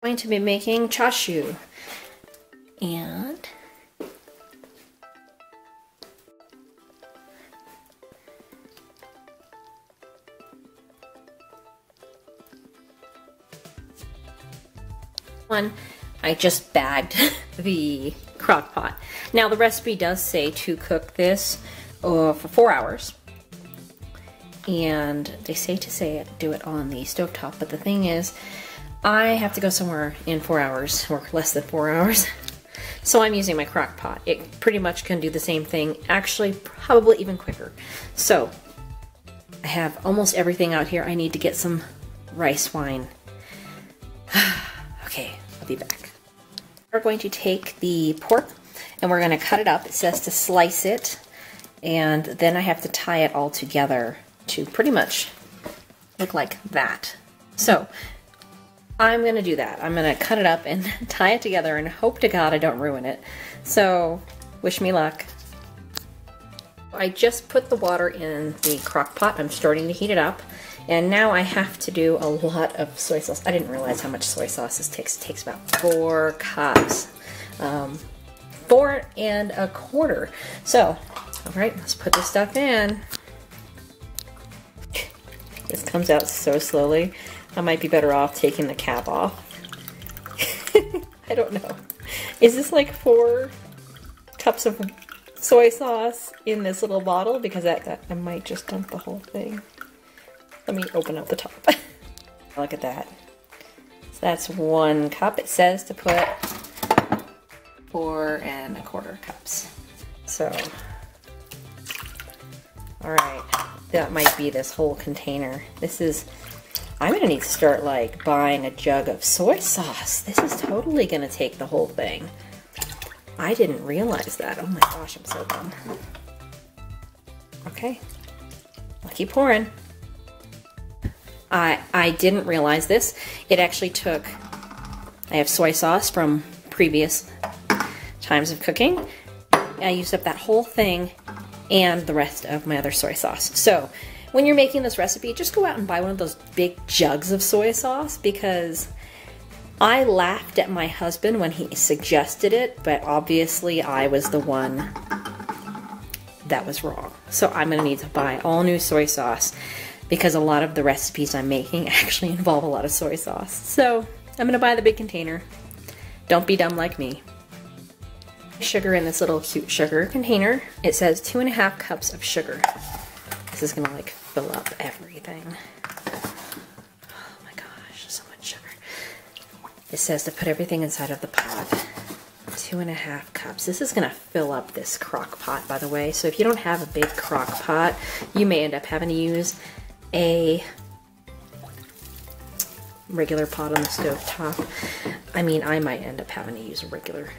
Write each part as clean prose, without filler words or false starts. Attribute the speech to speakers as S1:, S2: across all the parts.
S1: Going to be making chashu, and I just bagged the crock pot. Now the recipe does say to cook this for 4 hours, and they say to do it on the stovetop, but the thing is I have to go somewhere in 4 hours or less than 4 hours, so I'm using my crock pot. It pretty much can do the same thing, actually probably even quicker. So I have almost everything out here. I need to get some rice wine. Okay, I'll be back. We're going to take the pork and we're going to cut it up. It says to slice it, and then I have to tie it all together to pretty much look like that. So I'm going to do that. I'm going to cut it up and tie it together and hope to God I don't ruin it. So wish me luck. I just put the water in the crock pot. I'm starting to heat it up. And now I have to do a lot of soy sauce. I didn't realize how much soy sauce this takes. It takes about 4 cups. 4 1/4. So, all right, let's put this stuff in. This comes out so slowly. I might be better off taking the cap off. I don't know. Is this like 4 cups of soy sauce in this little bottle? Because I might just dump the whole thing. Let me open up the top. Look at that. So that's 1 cup. It says to put 4 1/4 cups. So, all right, that might be this whole container. I'm gonna need to start like buying a jug of soy sauce. This is totally gonna take the whole thing. I didn't realize that. Oh my gosh, I'm so dumb. Okay, I'll keep pouring. I didn't realize this. It actually took, I have soy sauce from previous times of cooking. I used up that whole thing and the rest of my other soy sauce. So when you're making this recipe, just go out and buy one of those big jugs of soy sauce, because I laughed at my husband when he suggested it, but obviously I was the one that was wrong. So I'm gonna need to buy all new soy sauce, because a lot of the recipes I'm making actually involve a lot of soy sauce. So I'm gonna buy the big container. Don't be dumb like me. Sugar in this little cute sugar container. It says 2 1/2 cups of sugar. This is gonna like fill up everything. Oh my gosh, so much sugar. It says to put everything inside of the pot. 2 1/2 cups. This is gonna fill up this crock pot, by the way. So if you don't have a big crock pot, you may end up having to use a regular pot on the stove top. I mean, I might end up having to use a regular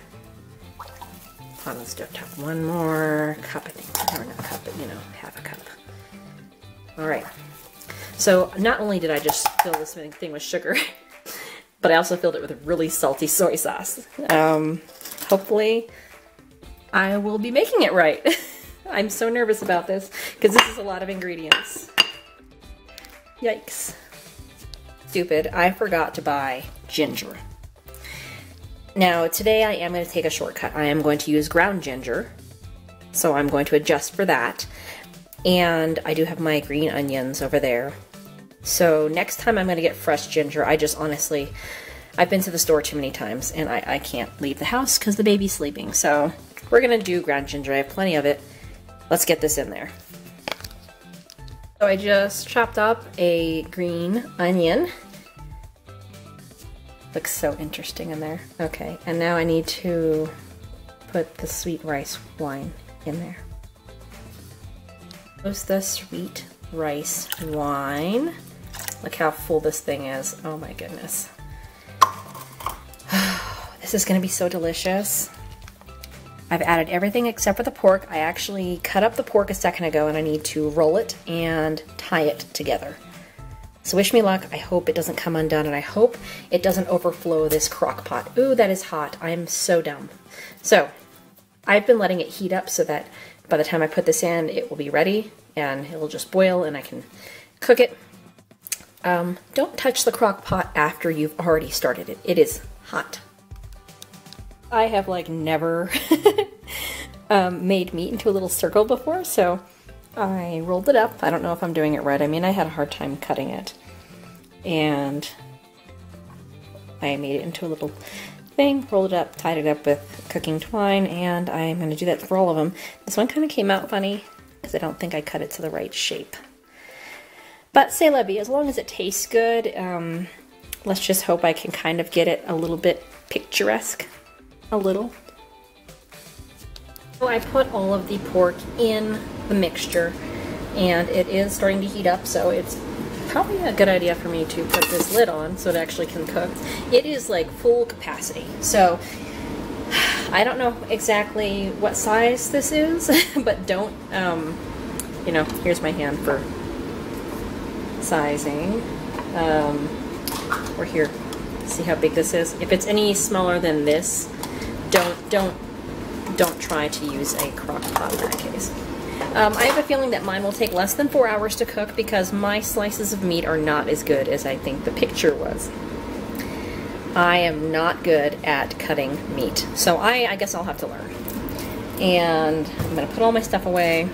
S1: pot on the stove top. 1 more cup, I think. Or not a cup, but you know, 1/2 cup. All right. So not only did I just fill this thing with sugar, but I also filled it with really salty soy sauce. Hopefully I will be making it right. I'm so nervous about this because this is a lot of ingredients. Yikes. Stupid, I forgot to buy ginger. Now today I am going to take a shortcut. I am going to use ground ginger, so I'm going to adjust for that. And I do have my green onions over there. So next time I'm going to get fresh ginger. I just honestly, I've been to the store too many times and I can't leave the house because the baby's sleeping. So we're going to do ground ginger. I have plenty of it. Let's get this in there. So I just chopped up a green onion. Looks so interesting in there. Okay, and now I need to put the sweet rice wine in there. Here's the sweet rice wine. Look how full this thing is. Oh my goodness. This is gonna be so delicious. I've added everything except for the pork. I actually cut up the pork a second ago and I need to roll it and tie it together. So wish me luck. I hope it doesn't come undone and I hope it doesn't overflow this crock pot. Ooh, that is hot. I'm so dumb. So I've been letting it heat up so that by the time I put this in, it will be ready and it will just boil and I can cook it. Don't touch the crock pot after you've already started it. It is hot. I have like never made meat into a little circle before, so I rolled it up. I don't know if I'm doing it right. I mean, I had a hard time cutting it. And I made it into a little thing, rolled it up, tied it up with cooking twine, and I'm going to do that for all of them. This one kind of came out funny because I don't think I cut it to the right shape. But c'est la vie, as long as it tastes good, let's just hope I can kind of get it a little bit picturesque. A little. So I put all of the pork in the mixture, and it is starting to heat up, so it's probably a good idea for me to put this lid on so it actually can cook. It is like full capacity, so I don't know exactly what size this is, but don't, you know, here's my hand for sizing. Or here, see how big this is? If it's any smaller than this, don't try to use a crock pot in that case. I have a feeling that mine will take less than 4 hours to cook because my slices of meat are not as good as I think the picture was. I am not good at cutting meat, so I guess I'll have to learn. And I'm going to put all my stuff away,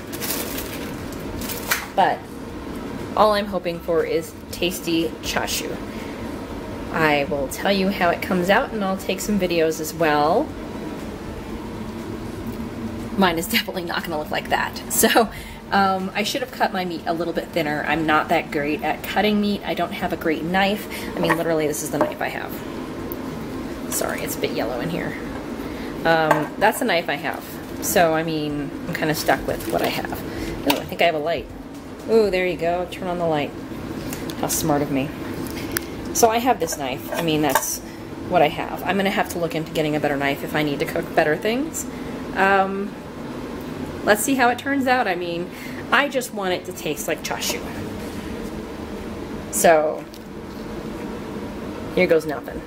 S1: but all I'm hoping for is tasty chashu. I will tell you how it comes out, and I'll take some videos as well. Mine is definitely not going to look like that. So I should have cut my meat a little bit thinner. I'm not that great at cutting meat. I don't have a great knife. I mean, literally, this is the knife I have. Sorry, it's a bit yellow in here. That's the knife I have. So, I mean, I'm kind of stuck with what I have. Oh, I think I have a light. Ooh, there you go. Turn on the light. How smart of me. So I have this knife. I mean, that's what I have. I'm going to have to look into getting a better knife if I need to cook better things. Let's see how it turns out. I mean, I just want it to taste like chashu. So, here goes nothing.